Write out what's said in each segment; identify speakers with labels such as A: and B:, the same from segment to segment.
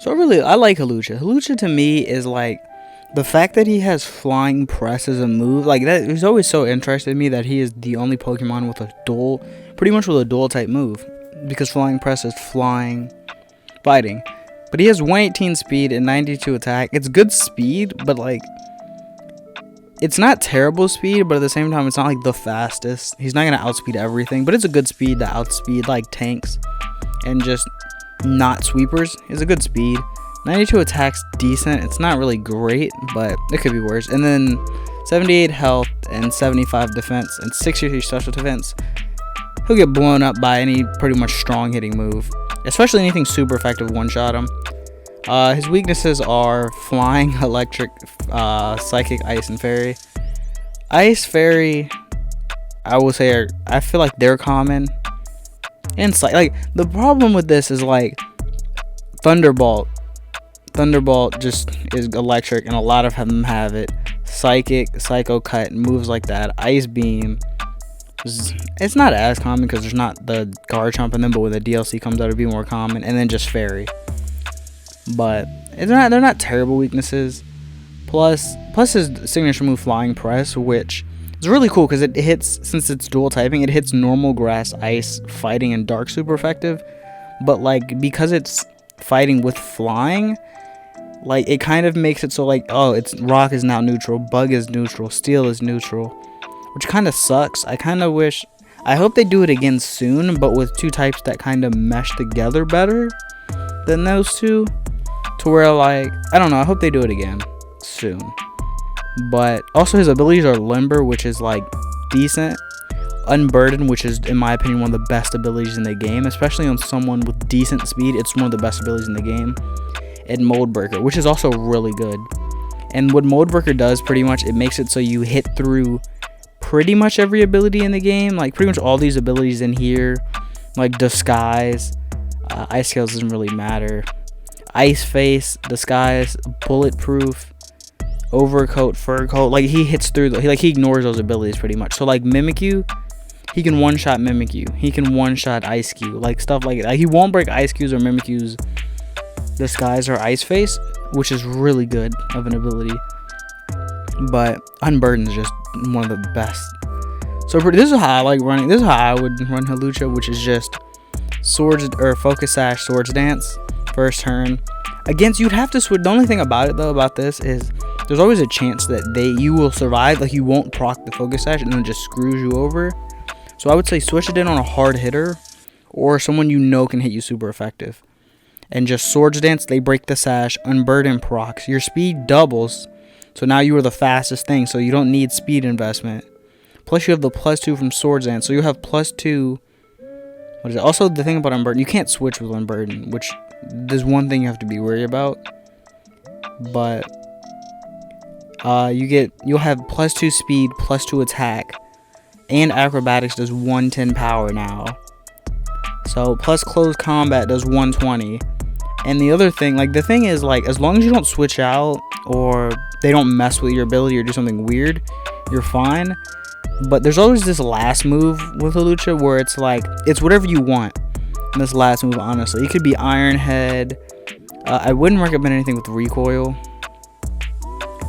A: So I like Hawlucha. Hawlucha to me is like the fact that he has flying press as a move. Like that is always so interested in me that he is the only Pokemon with a dual, pretty much with a dual type move, because flying press is flying, fighting. But he has 118 speed and 92 attack. It's good speed, but like it's not terrible speed, but at the same time it's not like the fastest. He's not gonna outspeed everything, but it's a good speed to outspeed like tanks and just not sweepers. Is a good speed. 92 attacks, decent. It's not really great, but it could be worse. And then 78 health and 75 defense and 63 special defense. He'll get blown up by any pretty much strong hitting move, especially anything super effective one-shot him. His weaknesses are flying, electric, psychic, ice, and fairy. Ice, fairy, I will say I feel like they're common. And like the problem with this is like Thunderbolt just is electric, and a lot of them have it. Psychic, Psycho Cut, and moves like that. Ice Beam, it's not as common because there's not the Garchomp in them, but when the DLC comes out, it'll be more common. And then just Fairy, but they're not terrible weaknesses. Plus his signature move, Flying Press, which is really cool because it hits, since it's dual typing, it hits normal, grass, ice, fighting, and dark super effective. But like because it's fighting with flying, like it kind of makes it so like, oh, it's rock is now neutral, bug is neutral, steel is neutral, which kind of sucks. I hope they do it again soon, but with two types that kind of mesh together better than those two, to where like, I don't know, I hope they do it again soon. But also his abilities are Limber, which is like decent, Unburden, which is in my opinion one of the best abilities in the game, especially on someone with decent speed. It's one of the best abilities in the game. And Mold Breaker, which is also really good. And what Mold Breaker does, pretty much, it makes it so you hit through pretty much every ability in the game. Like pretty much all these abilities in here, like Disguise, Ice Scales doesn't really matter, Ice Face, Disguise, Bulletproof, Overcoat, Fur Coat, like he hits through he ignores those abilities pretty much. So like Mimikyu, he can one-shot Mimikyu, he can one-shot Ice Cube, like stuff like that. Like, he won't break Ice Cube's or Mimikyu's Disguise or Ice Face, which is really good of an ability. But Unburden is just one of the best. So this is how I like running. This is how I would run Hawlucha, which is just Swords or Focus Sash, Swords Dance, first turn. Against, you'd have to switch. The only thing about it though, about this, is there's always a chance that you will survive. Like you won't proc the Focus Sash and then it just screws you over. So I would say switch it in on a hard hitter or someone you know can hit you super effective. And just Swords Dance, they break the sash, Unburden procs. Your speed doubles, so now you are the fastest thing, so you don't need speed investment. Plus you have the +2 from Swords Dance, so you have +2. What is it? Also, the thing about Unburden, you can't switch with Unburden, which there's one thing you have to be worried about. But you'll have +2 speed, +2 attack, and Acrobatics does 110 power now. So plus Close Combat does 120. And the other thing, like the thing is, like as long as you don't switch out or they don't mess with your ability or do something weird, you're fine. But there's always this last move with Hawlucha where it's like, it's whatever you want in this last move, honestly. It could be Iron Head. I wouldn't recommend anything with recoil.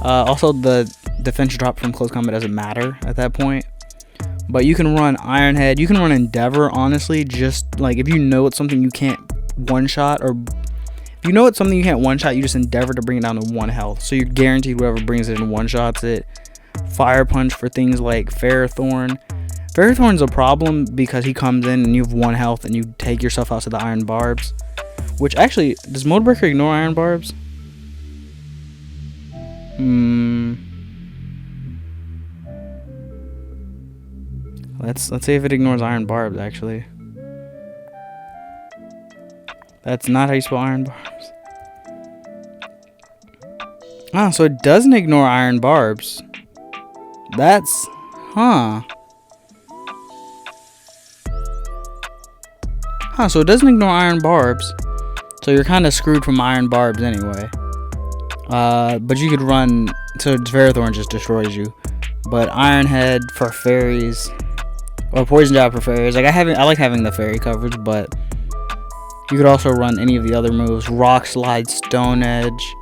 A: Also, the defense drop from Close Combat doesn't matter at that point. But you can run Iron Head. You can run Endeavor, honestly. Just like if you know it's something you can't one-shot, or if you know it's something you can't one-shot, you just Endeavor to bring it down to 1 health. So you're guaranteed whoever brings it in one-shots it. Fire Punch for things like Ferrothorn. Ferrothorn's a problem because he comes in and you have 1 health and you take yourself out to the Iron Barbs. Which actually, does Mold Breaker ignore Iron Barbs? Let's see if it ignores Iron Barbs, actually. That's not how you spell Iron Barbs. Ah, so it doesn't ignore Iron Barbs. That's... Huh, so it doesn't ignore Iron Barbs. So you're kind of screwed from Iron Barbs anyway. But you could run... So Ferrothorn just destroys you. But Iron Head for fairies... Or Poison Jab for fairies. Like I like having the fairy coverage, but You could also run any of the other moves. Rock Slide, Stone Edge.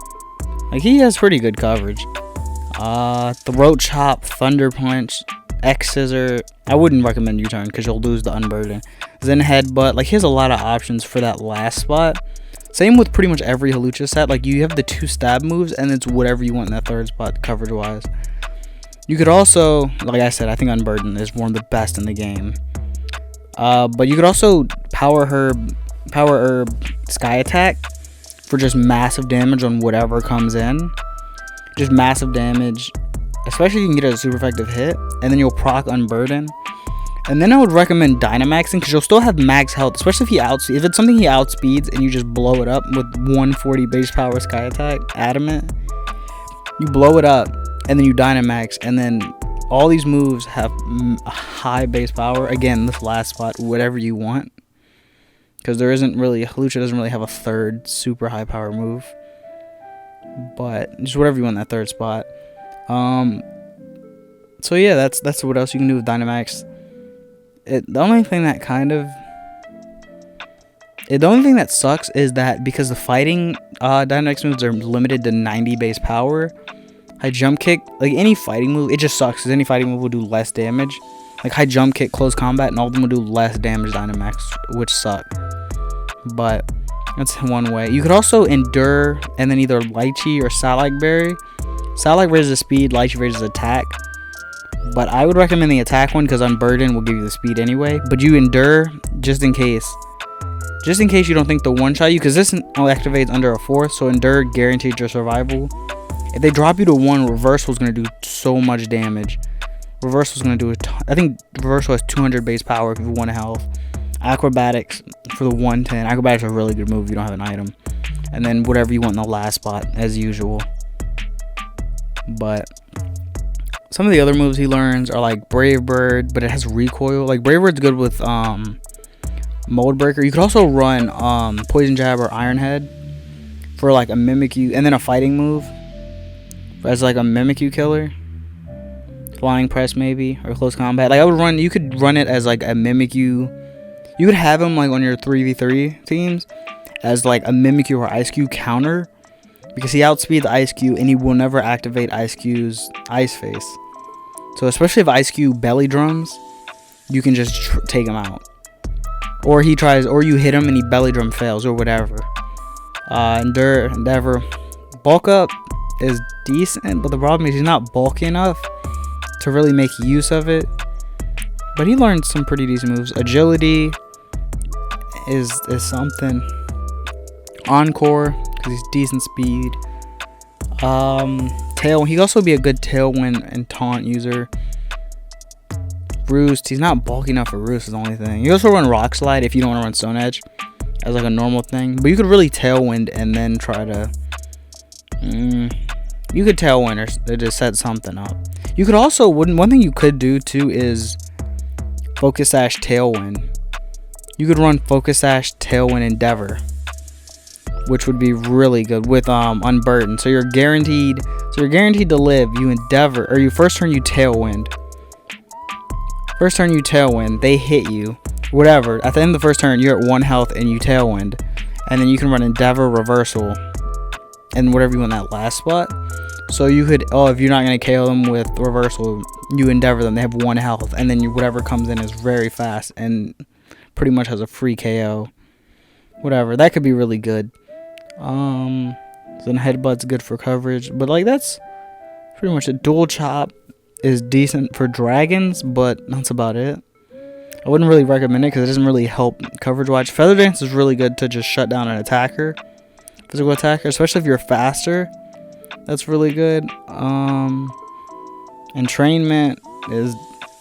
A: Like, he has pretty good coverage. Throat Chop, Thunder Punch, X Scissor. I wouldn't recommend U-Turn because you'll lose the unburden. Zen Headbutt. Like, he has a lot of options for that last spot. Same with pretty much every Hawlucha set. Like, you have the 2 stab moves, and it's whatever you want in that third spot coverage-wise. You could also, like I said, I think Unburden is one of the best in the game. But you could also Power Herb Sky Attack for just massive damage on whatever comes in. Just massive damage. Especially if you can get a super effective hit. And then you'll proc Unburden. And then I would recommend Dynamaxing because you'll still have max health, especially if it's something he outspeeds and you just blow it up with 140 base power Sky Attack, Adamant. You blow it up and then you Dynamax, and then all these moves have high base power. Again, this last spot, whatever you want, because Hawlucha doesn't really have a third super high power move, but just whatever you want in that third spot. So yeah, that's what else you can do with Dynamax. The only thing that sucks is that because the fighting Dynamax moves are limited to 90 base power, high jump kick, like any fighting move, it just sucks because any fighting move will do less damage. Like high jump kick, close combat, and all of them will do less damage Dynamax, which suck. But that's one way. You could also Endure and then either Lychee or Salak Berry. Salak raises speed, Lychee raises attack. But I would recommend the attack one because Unburden will give you the speed anyway. But you Endure just in case. Just in case you don't think the one-shot you, because this only activates under a 4th, so Endure guaranteed your survival. If they drop you to 1, Reversal is going to do so much damage. Reversal is going to do I think Reversal has 200 base power if you have 1 health. Acrobatics for the 110. Acrobatics are a really good move if you don't have an item. And then whatever you want in the last spot, as usual. But some of the other moves he learns are like Brave Bird, but it has recoil. Like Brave Bird's good with Mold Breaker. You could also run Poison Jab or Iron Head for like a Mimikyu, and then a fighting move as like a Mimikyu killer. Flying Press maybe, or Close Combat. Like you could run it as like a Mimikyu. You could have him like on your 3v3 teams as like a Mimikyu or Ice Cube counter, because he outspeeds Ice Cube and he will never activate Ice Cube's Ice Face. So especially if Ice Cube belly drums, you can just take him out. Or you hit him and he belly drum fails or whatever. Endeavor. Bulk Up is decent, but the problem is he's not bulky enough to really make use of it. But he learned some pretty decent moves. Agility is something. Encore, because he's decent speed. He could also be a good Tailwind and Taunt user. Roost, he's not bulky enough for Roost is the only thing. You also run Rock Slide if you don't want to run Stone Edge as like a normal thing. But you could really Tailwind and then try to... you could Tailwind or just set something up. You could also... One thing you could do too is Focus Sash Tailwind. You could run Focus Sash Tailwind Endeavor, which would be really good with Unburden. So you're guaranteed to live. You Endeavor, or you first turn you Tailwind. First turn you Tailwind, they hit you. Whatever. At the end of the first turn, you're at 1 health and you Tailwind. And then you can run Endeavor, Reversal, and whatever you want in that last spot. So you could, if you're not going to KO them with Reversal, you Endeavor them. They have 1 health. And then whatever comes in is very fast and pretty much has a free KO. Whatever. That could be really good. Then Headbutt's good for coverage. But like that's pretty much it. Dual Chop is decent for dragons, but that's about it. I wouldn't really recommend it because it doesn't really help coverage wise. Feather Dance is really good to just shut down an attacker, physical attacker, especially if you're faster. That's really good. Entrainment is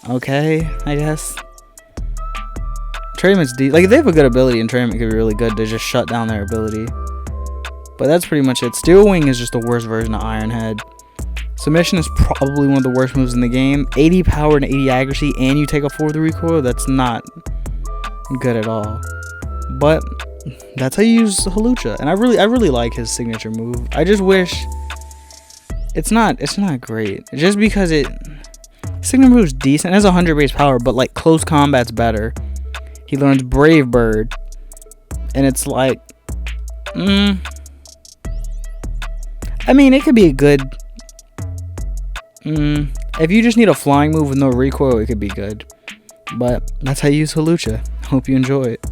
A: okay, I guess. Entrainment's like if they have a good ability, Entrainment could be really good to just shut down their ability. But that's pretty much it. Steel Wing is just the worst version of Iron Head. Submission is probably one of the worst moves in the game. 80 power and 80 accuracy, and you take a 4 with the recoil. That's not good at all. But that's how you use Hawlucha, and I really like his signature move. I just wish it's not great. Just because signature move is decent. It has 100 base power, but like close combat's better. He learns Brave Bird, And it's like, I mean, it could be a good, if you just need a flying move with no recoil, it could be good. But that's how you use Hawlucha. Hope you enjoy it.